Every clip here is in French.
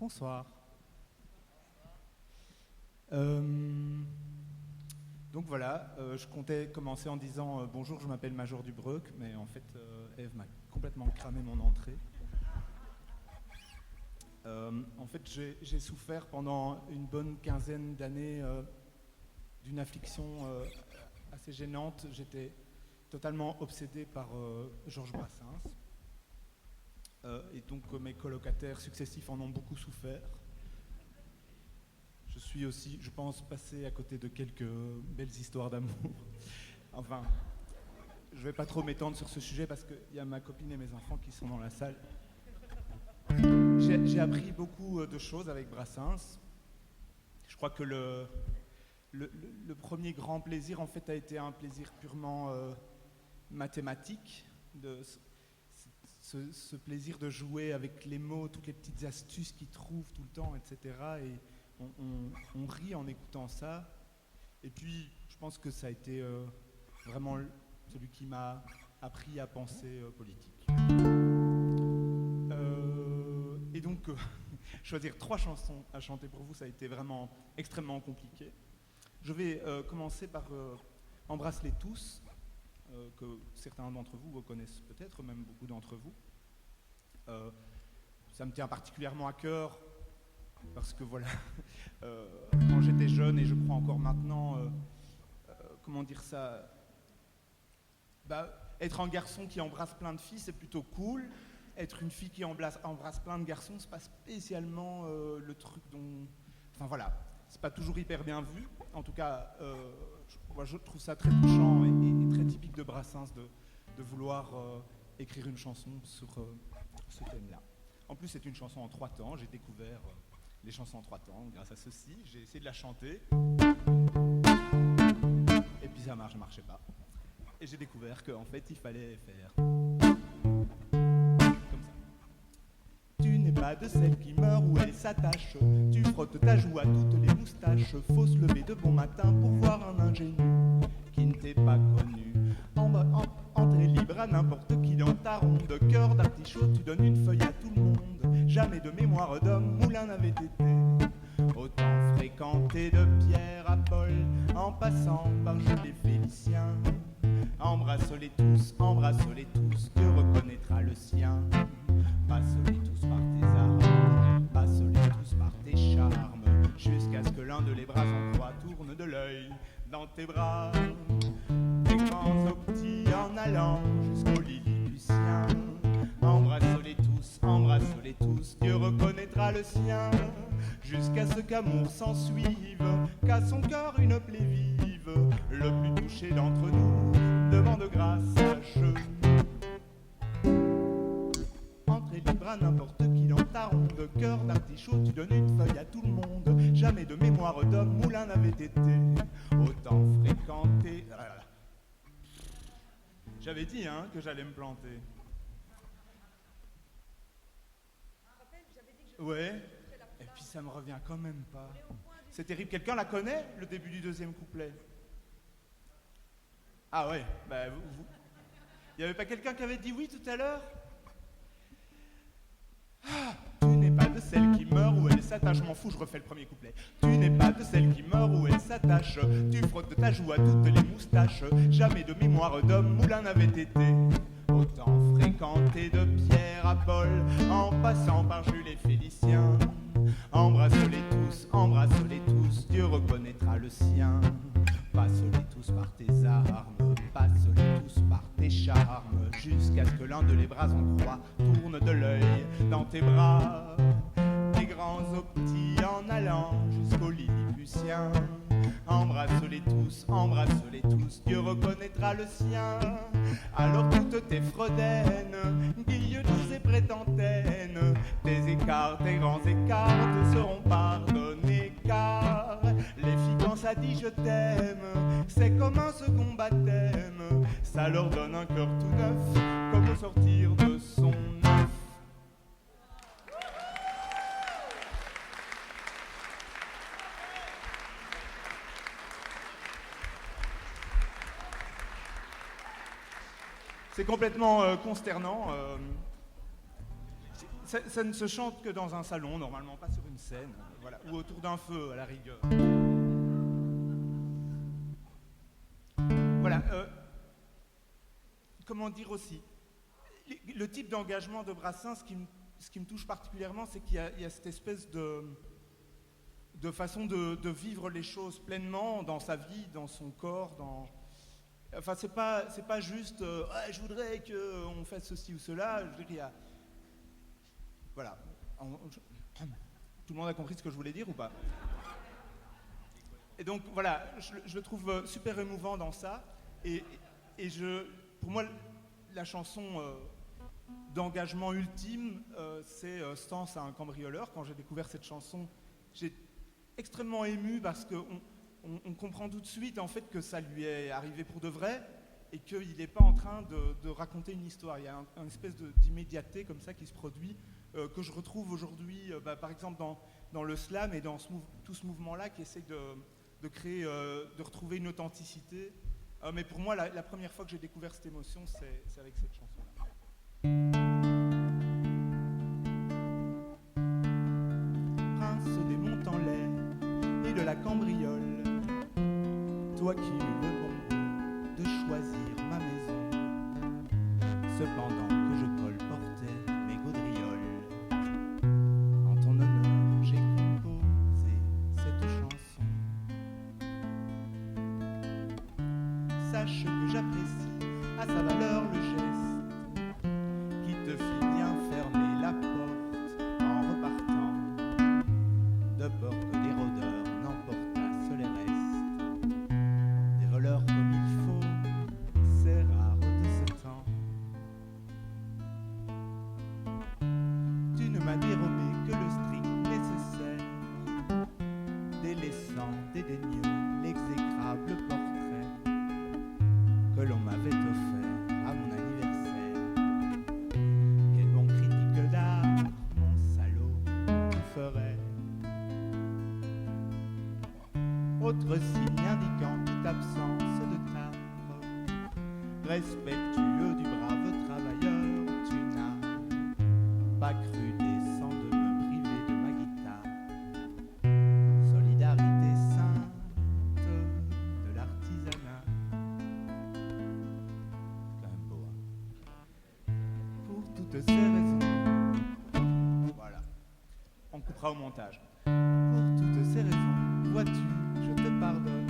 Bonsoir. Euh, donc voilà, je comptais commencer en disant bonjour, je m'appelle Major Dubreuc, mais en fait, Eve m'a complètement cramé mon entrée. En fait, j'ai souffert pendant une bonne quinzaine d'années d'une affliction assez gênante. J'étais totalement obsédé par Georges Brassens. Et donc mes colocataires successifs en ont beaucoup souffert. Je suis aussi, je pense, passé à côté de quelques belles histoires d'amour. Enfin, je ne vais pas trop m'étendre sur ce sujet parce qu'il y a ma copine et mes enfants qui sont dans la salle. J'ai appris beaucoup de choses avec Brassens. Je crois que le premier grand plaisir, en fait, a été un plaisir purement mathématique, ce plaisir de jouer avec les mots, toutes les petites astuces qu'ils trouvent tout le temps, etc. Et on rit en écoutant ça. Et puis, je pense que ça a été vraiment celui qui m'a appris à penser politique. Et donc, choisir 3 chansons à chanter pour vous, ça a été vraiment extrêmement compliqué. Je vais commencer par Embrasse-les tous, que certains d'entre vous connaissent peut-être, même beaucoup d'entre vous. Ça me tient particulièrement à cœur, parce que voilà, quand j'étais jeune, et je crois encore maintenant, comment dire ça, être un garçon qui embrasse plein de filles, c'est plutôt cool. Être une fille qui embrasse plein de garçons, c'est pas spécialement le truc dont... Enfin voilà, c'est pas toujours hyper bien vu. En tout cas, je trouve ça très touchant et très typique de Brassens de vouloir écrire une chanson sur ce thème-là. En plus, c'est une chanson en 3 temps. J'ai découvert les chansons en 3 temps grâce à ceci. J'ai essayé de la chanter. Et puis ça marchait pas. Et j'ai découvert qu'en fait, il fallait faire... Tu n'es pas de celle qui meurt où elle s'attache. Tu frottes ta joue à toutes les moustaches. Faut se lever de bon matin pour voir un ingénu qui ne t'est pas connu. Entrée libre à n'importe qui dans ta ronde. Cœur d'artichaut, tu donnes une feuille à tout le monde. Jamais de mémoire d'homme, Moulin n'avait été. Autant fréquenté de Pierre à Paul, en passant par Jules et Félicien. Embrasse-les tous, Dieu reconnaîtra le sien. Passe-les tous par tes armes, passe-les tous par tes charmes, jusqu'à ce que l'un de les bras en croix tourne de l'œil dans tes bras. Des grands aux petits en allant jusqu'au Lilliputien. Embrasse-les tous, Dieu reconnaîtra le sien. Jusqu'à ce qu'amour s'ensuive, qu'à son cœur une plaie vive. Le plus touché d'entre nous demande grâce à genoux. Entrée libre à n'importe qui dans ta ronde. Cœur d'artichaut, tu donnes une feuille à tout le monde. Jamais de mémoire d'homme, Moulin n'avait été. Autant fréquenté... J'avais dit que j'allais me planter. Ouais, et puis ça me revient quand même pas. C'est terrible. Quelqu'un la connaît, le début du 2e couplet? Ah ouais, vous... Il n'y avait pas quelqu'un qui avait dit oui tout à l'heure? Tu n'es pas de celle qui meurt où elle s'attache. Je m'en fous, je refais le premier couplet. Tu n'es pas de celle qui meurt où elle s'attache. Tu frottes ta joue à toutes les moustaches. Jamais de mémoire d'homme, Moulin n'avait été. Autant fréquenté de Pierre à Paul, en passant par Jules et Félicien. Embrasse-les tous, Dieu reconnaîtra le sien. Passe-les tous par tes armes, passe-les tous par tes charmes, jusqu'à ce que l'un de les bras en croix tourne de l'œil dans tes bras. Des grands aux petits en allant jusqu'au Lilliputien. Embrasse-les tous, Dieu reconnaîtra le sien. Alors toutes tes fredaines, guillotines et prétentaines, tes écarts, tes grands écarts te seront pardonnés, car les filles quand ça dit je t'aime, c'est comme un second baptême. Ça leur donne un cœur tout neuf, comme au sortir de son œuf. C'est complètement consternant. ça ne se chante que dans un salon, normalement, pas sur une scène, voilà, ou autour d'un feu, à la rigueur. Voilà. Comment dire aussi, le type d'engagement de Brassens, ce qui me touche particulièrement, c'est qu'il y a cette espèce de façon de vivre les choses pleinement dans sa vie, dans son corps, Enfin, c'est pas juste ah, je voudrais qu'on fasse ceci ou cela. Je veux dire, il y a... Voilà. Tout le monde a compris ce que je voulais dire ou pas? Et donc voilà, je le trouve super émouvant dans ça. Et pour moi, la chanson d'engagement ultime, c'est Stance à un cambrioleur. Quand j'ai découvert cette chanson, j'ai extrêmement ému parce qu'on comprend tout de suite en fait que ça lui est arrivé pour de vrai et qu'il n'est pas en train de raconter une histoire. Il y a une espèce d'immédiateté comme ça qui se produit que je retrouve aujourd'hui, par exemple dans le slam et dans tout ce mouvement-là qui essaie de créer, de retrouver une authenticité. Mais pour moi, la première fois que j'ai découvert cette émotion, c'est avec cette chanson-là. Prince des monts en l'air et de la cambriole, toi qui eus le bon goût de choisir ma maison, cependant que je colportais mes gaudrioles, en ton honneur j'ai composé cette chanson. Sache que j'apprécie à sa valeur le geste qui te fit bien fermer la porte en repartant, de peur que des rôdeurs n'emportassent les restes. Des voleurs comme il faut, c'est rare de ce temps. Tu ne m'as dérobé que le strict nécessaire, délaissant dédaigneux l'exécrable portrait que l'on m'avait offert à mon anniversaire. Quel bon critique d'art, mon salaud, tu ferais. Autre signe indiquant toute absence de timbre, respectueux du brave travailleur, tu n'as pas cru décent de me priver de ma guitare. Solidarité sainte de l'artisanat. Quand même beau, hein. Pour toutes ces raisons, voilà, on coupera au montage. Pour toutes ces raisons, vois-tu, je te pardonne,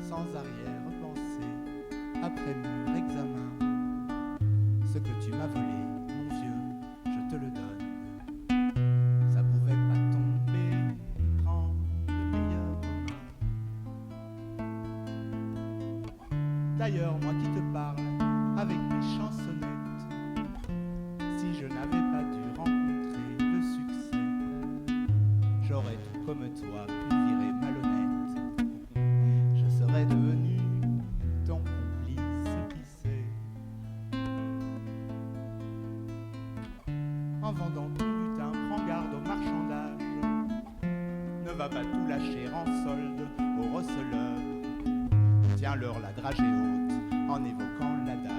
sans arrière-pensée, après mûr examen. Ce que tu m'as volé, mon vieux, je te le donne. Ça pouvait pas tomber, prends de meilleures mains. D'ailleurs, moi qui te parle, avec mes chansonnettes, si je n'avais pas dû rencontrer le succès, j'aurais tout comme toi pu virer malhonnête. Je serais devenu ton complice, qui sait. En vendant ton butin, prends garde au marchandage. Ne va pas tout lâcher en solde aux receleurs. Tiens-leur la dragée haute en évoquant l'adage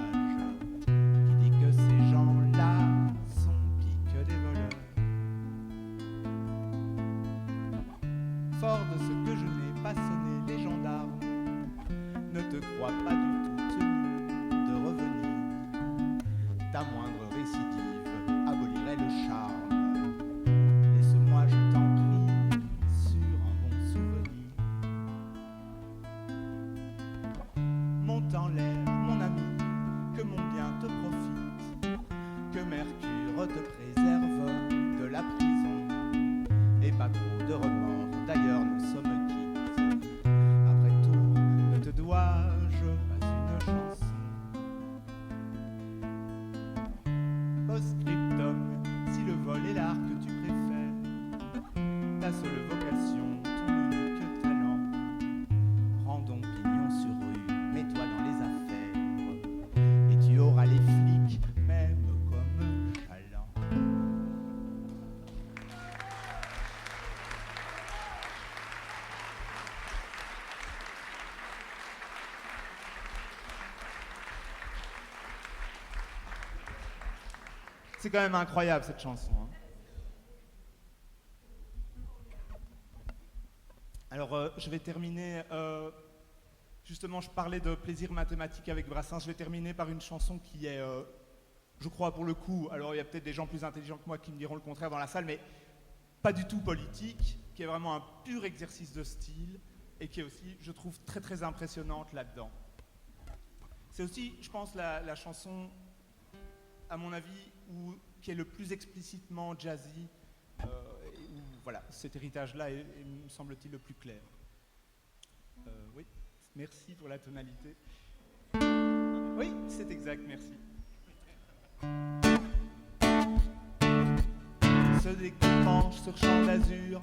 qui dit que ces gens-là sont piques des voleurs. Fort de ce que je n'ai pas sonné les gendarmes, ne te crois pas du tout tenu de revenir. Ta moindre récidive abolirait le charme. Laisse-moi, je t'en prie, sur un bon souvenir. Monte en l'air, mon ami, que mon bien te profite, que Mercure te préserve de la prison, et pas trop de remords, d'ailleurs nous sommes quittes. Après tout, ne te dois-je pas une chanson? Post-scriptum, si le vol est l'art que tu préfères, ta seule vocation, ton unique talent, prends donc pignon sur rue, mets-toi dans les affaires, et tu auras les flics, même comme chaland. C'est quand même incroyable cette chanson. Hein. Alors, je vais terminer. Justement, je parlais de plaisir mathématique avec Brassens. Je vais terminer par une chanson qui est, je crois pour le coup, alors il y a peut-être des gens plus intelligents que moi qui me diront le contraire dans la salle, mais pas du tout politique, qui est vraiment un pur exercice de style et qui est aussi, je trouve, très très impressionnante là-dedans. C'est aussi, je pense, la chanson, à mon avis, qui est le plus explicitement jazzy, où voilà, cet héritage-là est, me semble-t-il, le plus clair. Oui, merci pour la tonalité. Oui, c'est exact, merci. Se découpant sur champ d'azur,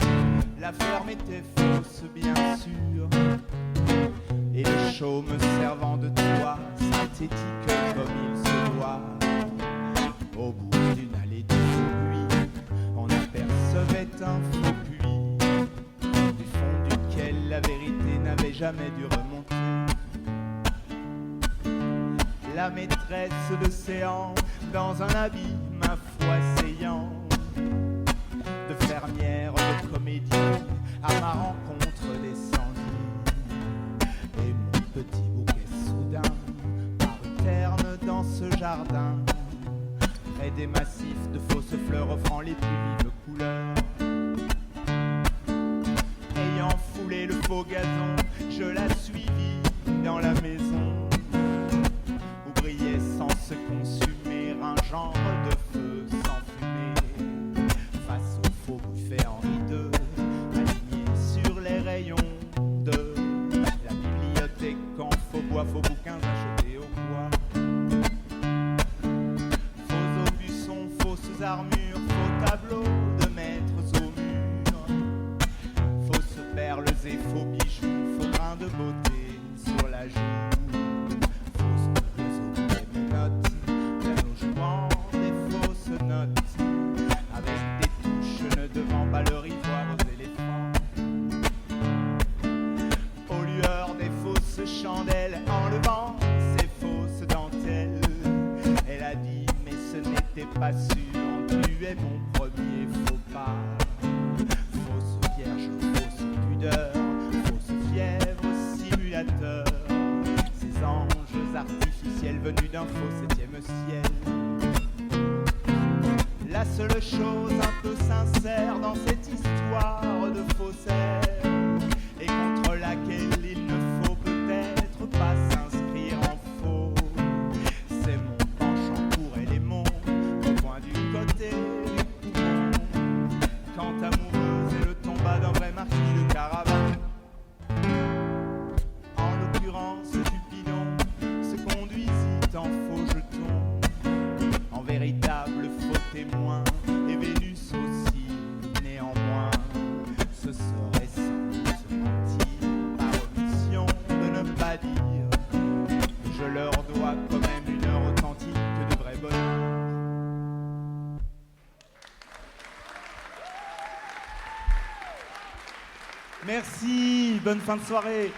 la ferme était fausse, bien sûr. Et le chaume servant de toit, synthétique comme il se doit. Au bout d'une allée de bruit, on apercevait un faux puits, du fond duquel la vérité n'avait jamais dû remonter. La maîtresse d'océan, dans un habit, ma foi, essayant de fermière de comédie, à ma rencontre descendit. Et mon petit bouquet soudain parut terne dans ce jardin, près des massifs de fausses fleurs offrant les plus vives couleurs. Ayant foulé le faux gazon, je la suivis dans la maison, où brillait sans se consumer un genre de feu sans fumée, face au faux buffet Henri II, aligné sur les rayons de la bibliothèque en faux bois, faux bouquins achetés au bois. Faux aubusson, fausses armures, faux tableaux de maîtres au mur, fausses perles et faux bijoux, faux grains de beauté sur la joue. Pas sûr, tu es mon premier faux pas. Fausse vierge, fausse pudeur, fausse fièvre, simulateur. Ces anges artificiels venus d'un faux septième ciel. La seule chose un peu sincère dans cette histoire de faussaire, et contre laquelle il ne faut peut-être pas s'inscrire en faux, c'est mon penchant pour éléments du côté du poumon. Quand amoureuse et le tomba d'un vrai marquis de caravane, en l'occurrence Cupidon se conduisit en faux jeton, en véritable faux témoin, et Vénus aussi néanmoins. Ce serait sans se mentir, par omission de ne pas dire que je leur dois quand même une heure authentique de vrai bonheur. Merci, bonne fin de soirée.